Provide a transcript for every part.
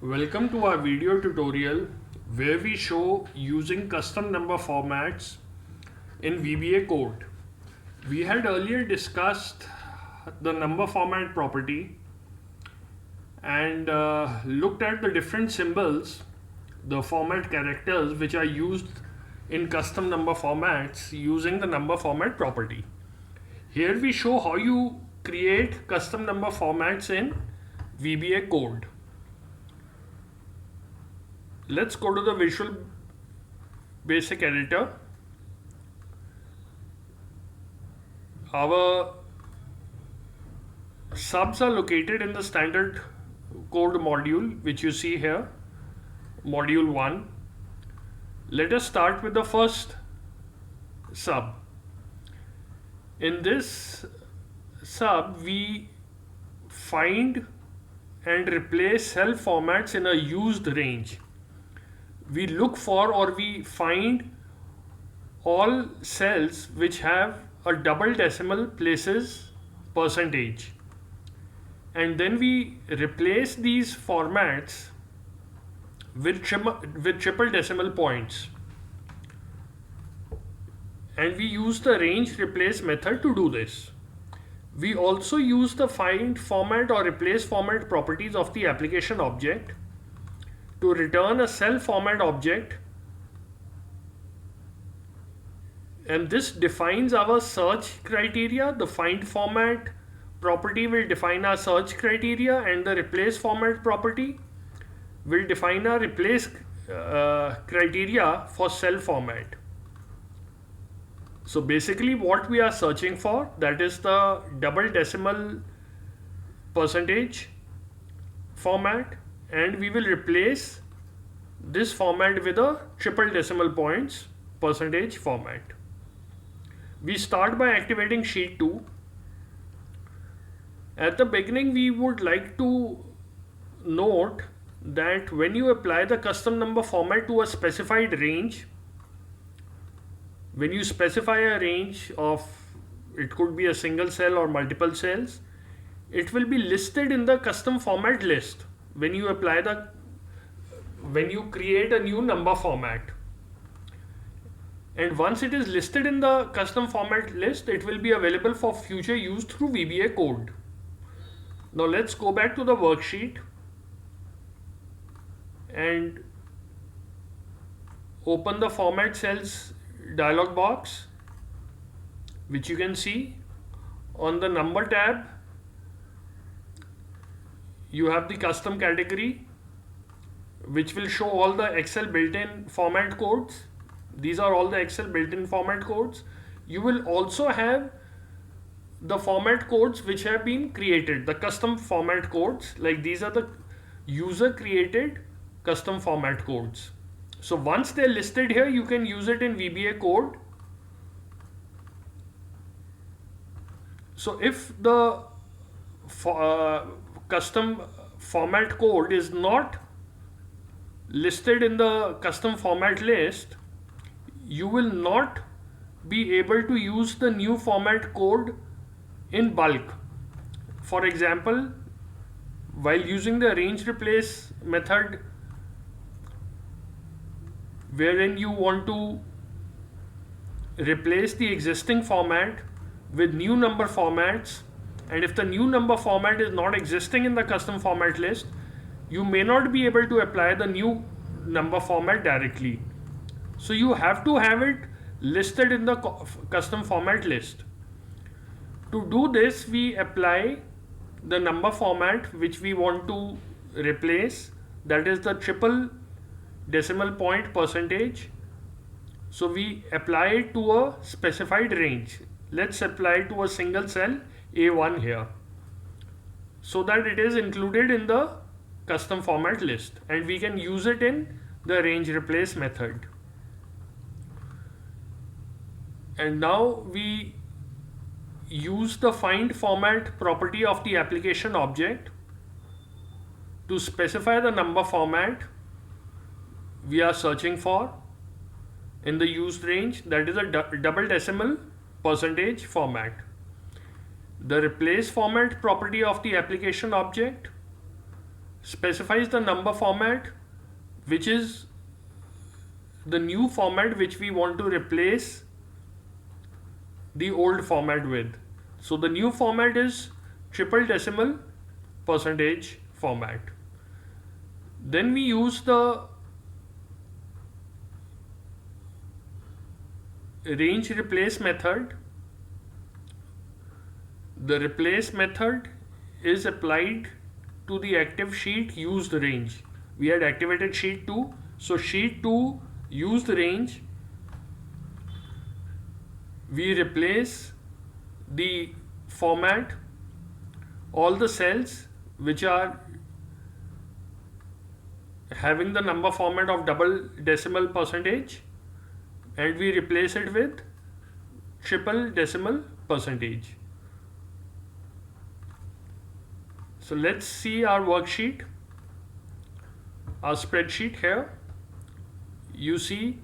Welcome to our video tutorial where we show using custom number formats in VBA code. We had earlier discussed the number format property and looked at the different symbols, the format characters which are used in custom number formats using the number format property. Here we show how you create custom number formats in VBA code. Let's go to the Visual Basic Editor. Our subs are located in the standard code module which you see here, module 1. Let us start with the first sub. In this sub we find and replace cell formats in a used range. We look for or we find all cells which have a double decimal places percentage, and then we replace these formats with triple decimal points, and we use the range replace method to do this. We also use the find format or replace format properties of the application object to return a cell format object, and this defines our search criteria. The find format property will define our search criteria, and the replace format property will define our replace criteria for cell format. So basically what we are searching for, that is the double decimal percentage format, and we will replace this format with a triple decimal points percentage format. We start by activating sheet 2. At the beginning we would like to note that when you apply the custom number format to a specified range, when you specify a range of, it could be a single cell or multiple cells, it will be listed in the custom format list when you create a new number format. And once it is listed in the custom format list, it will be available for future use through VBA code. Now let's go back to the worksheet and open the format cells dialog box, which you can see on the number tab. You have the custom category which will show all the Excel built-in format codes. These are all the Excel built-in format codes. You will also have the format codes which have been created, the custom format codes, like these are the user created custom format codes. So once they're listed here, you can use it in VBA code. So if the custom format code is not listed in the custom format list, you will not be able to use the new format code in bulk. For example, while using the range replace method, wherein you want to replace the existing format with new number formats, and if the new number format is not existing in the custom format list, you may not be able to apply the new number format directly. So you have to have it listed in the custom format list. To do this, we apply the number format which we want to replace, that is the triple decimal point percentage. So we apply it to a specified range. Let's apply it to a single cell A1 here, so that it is included in the custom format list and we can use it in the range replace method. And now we use the find format property of the application object to specify the number format we are searching for in the used range, that is a double decimal percentage format. The replace format property of the application object specifies the number format, which is the new format which we want to replace the old format with. So the new format is triple decimal percentage format. Then we use the range replace method. The replace method is applied to the active sheet used range. We had activated sheet 2, so sheet 2 used range, we replace the format, all the cells which are having the number format of double decimal percentage, and we replace it with triple decimal percentage. So let's see our worksheet, our spreadsheet here. You see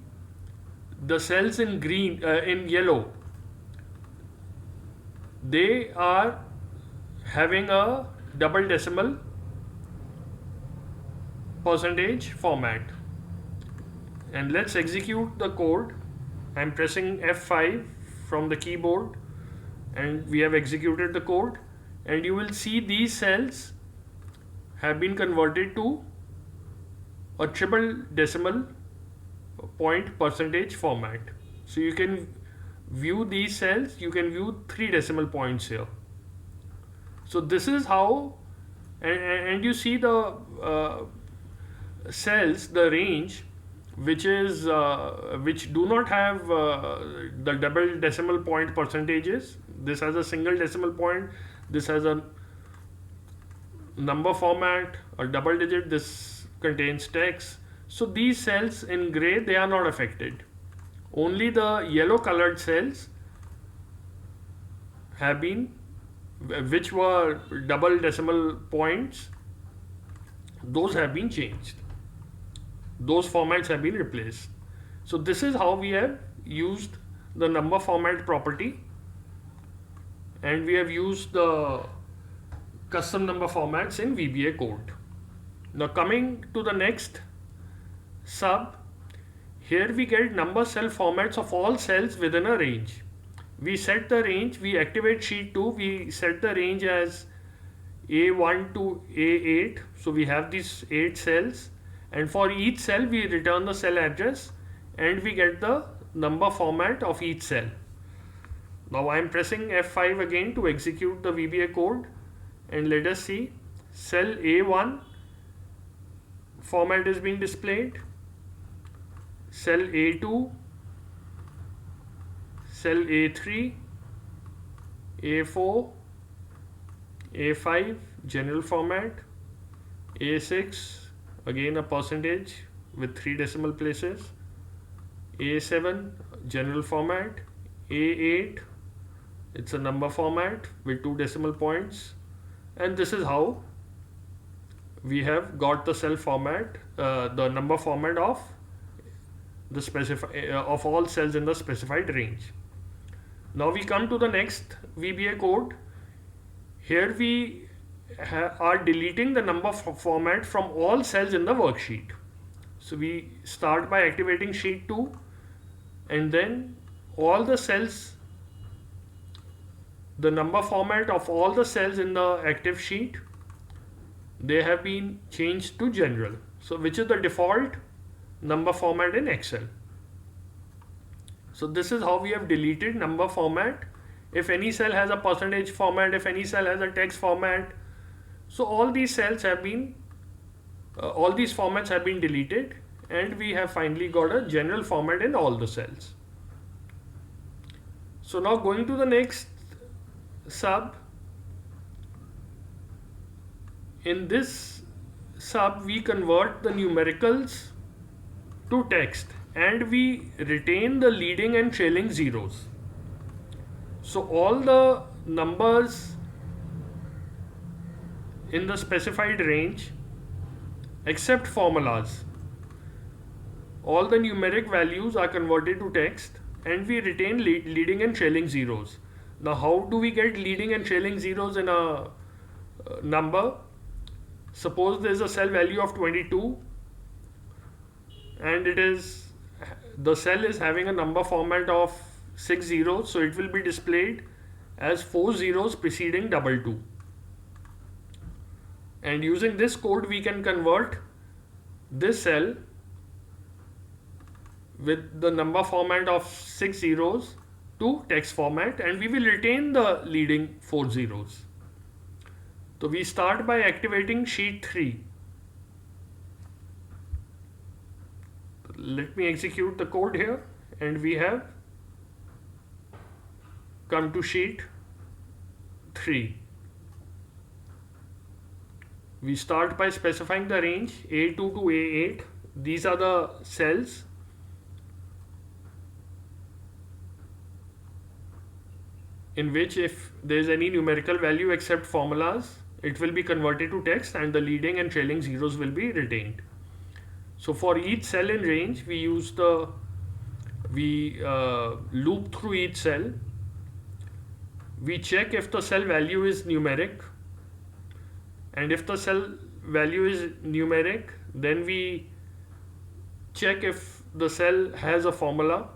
the cells in green, in yellow, they are having a double decimal percentage format. And let's execute the code. I'm pressing F5 from the keyboard and we have executed the code, and you will see these cells have been converted to a triple decimal point percentage format. So you can view these cells, you can view 3 decimal points here. So this is how, and you see the cells, the range which is which do not have the double decimal point percentages. This has a single decimal point, this has a number format, a double digit, this contains text. So these cells in gray, they are not affected. Only the yellow colored cells have been, which were double decimal points, those have been changed. Those formats have been replaced. So this is how we have used the number format property, and we have used the custom number formats in VBA code. Now coming to the next sub, here we get number cell formats of all cells within a range. We set the range, we activate sheet 2, we set the range as A1 to A8. So we have these 8 cells, and for each cell we return the cell address and we get the number format of each cell. Now I am pressing F5 again to execute the VBA code, and let us see, cell A1 format is being displayed, cell A2, cell A3, A4, A5 general format, A6 again a percentage with 3 decimal places, A7 general format, A8 it's a number format with 2 decimal points. And this is how we have got the cell format, the number format of the of all cells in the specified range. Now we come to the next VBA code. Here we are deleting the number format from all cells in the worksheet. So we start by activating sheet 2, and then all the cells, the number format of all the cells in the active sheet, they have been changed to general. So which is the default number format in Excel. So this is how we have deleted number format. If any cell has a percentage format, if any cell has a text format, so all these cells have been, all these formats have been deleted, and we have finally got a general format in all the cells. So now going to the next sub. In this sub we convert the numericals to text, and we retain the leading and trailing zeros. So all the numbers in the specified range except formulas, all the numeric values are converted to text, and we retain leading and trailing zeros. Now how do we get leading and trailing zeros in a number? suppose there is a cell value of 22 and the cell is having a number format of 6 zeros, so it will be displayed as 4 zeros preceding 22. And using this code we can convert this cell with the number format of 6 zeros to text format, and we will retain the leading 4 zeros. So we start by activating sheet 3. Let me execute the code here, and we have come to sheet 3. We start by specifying the range A2 to A8. These are the cells in which if there is any numerical value except formulas, it will be converted to text and the leading and trailing zeros will be retained. So for each cell in range, we loop through each cell. We check if the cell value is numeric, and if the cell value is numeric, then we check if the cell has a formula.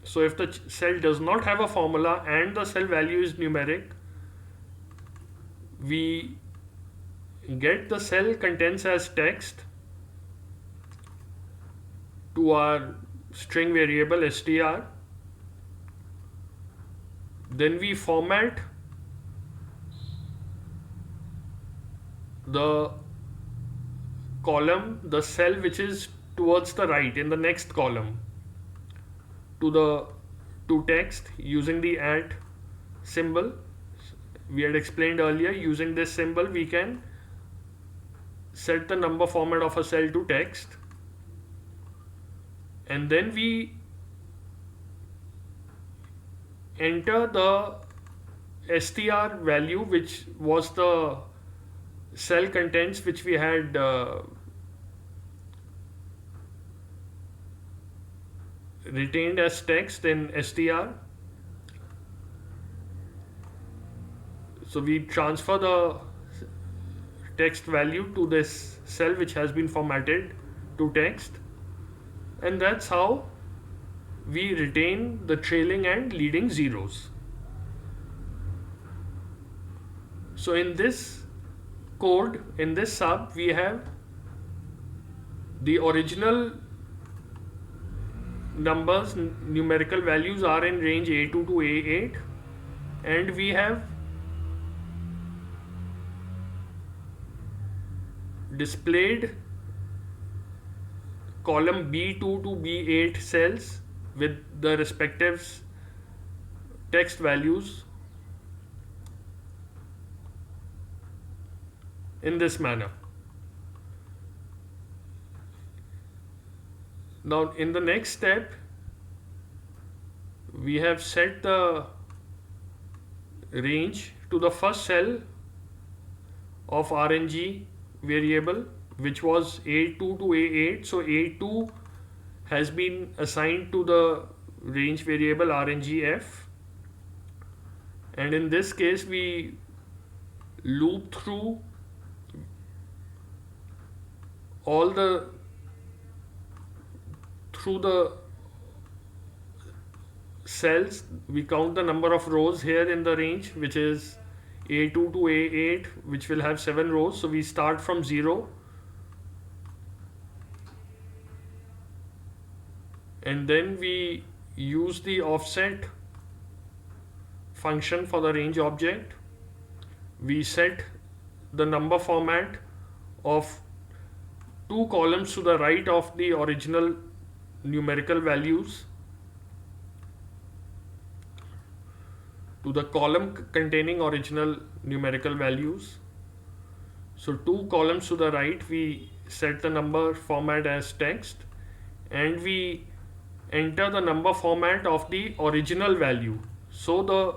So if the cell does not have a formula and the cell value is numeric, we get the cell contents as text to our string variable str. Then we format the column, the cell which is towards the right in the next column, to text using the @ symbol. We had explained earlier, using this symbol we can set the number format of a cell to text, and then we enter the str value, which was the cell contents which we had retained as text in str. So we transfer the text value to this cell which has been formatted to text, and that's how we retain the trailing and leading zeros. So in this code, in this sub, we have the original numbers, numerical values are in range A2 to A8, and we have displayed column B2 to B8 cells with the respective text values in this manner. Now in the next step, we have set the range to the first cell of RNG variable, which was A2 to A8. So A2 has been assigned to the range variable RNGF, and in this case we loop through all the cells. We count the number of rows here in the range, which is A2 to A8, which will have 7 rows. So we start from 0, and then we use the offset function for the range object. We set the number format of 2 columns to the right of the original numerical values to the column containing original numerical values. So 2 columns to the right, we set the number format as text, and we enter the number format of the original value. So the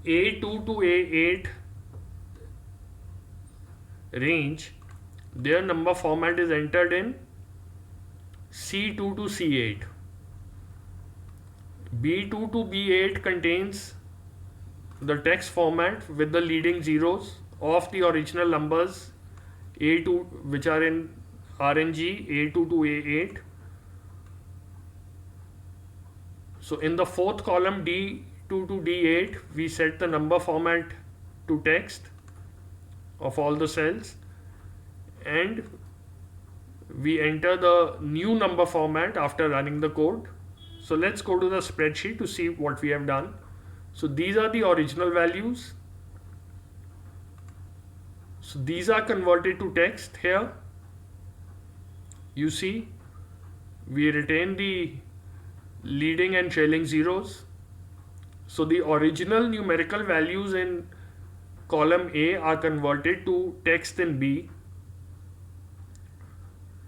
A2 to A8 range, their number format is entered in C2 to C8. B2 to B8 contains the text format with the leading zeros of the original numbers A2, which are in RNG A2 to A8. So in the fourth column D2 to D8, we set the number format to text of all the cells, and we enter the new number format after running the code. So let's go to the spreadsheet to see what we have done. So these are the original values. So these are converted to text here. You see, we retain the leading and trailing zeros. So the original numerical values in column A are converted to text in B.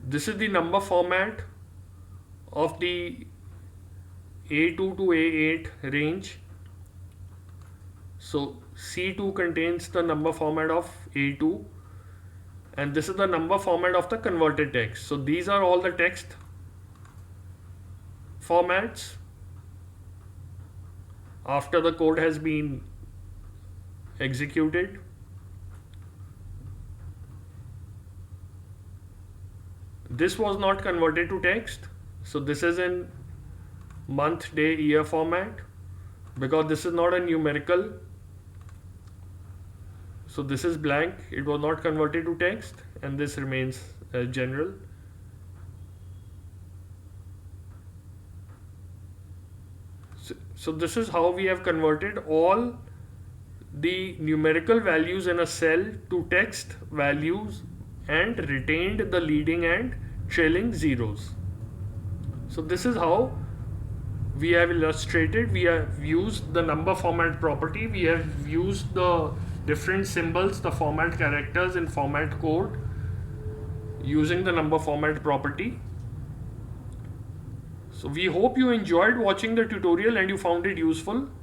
This is the number format of the A2 to A8 range. So C2 contains the number format of A2, and this is the number format of the converted text. So these are all the text formats after the code has been executed. This was not converted to text, so this is in month, day, year format, because this is not a numerical. So this is blank, it was not converted to text, and this remains general. So this is how we have converted all the numerical values in a cell to text values and retained the leading and trailing zeros. So this is how we have illustrated. We have used the number format property. We have used the different symbols, the format characters in format code using the number format property. So we hope you enjoyed watching the tutorial and you found it useful.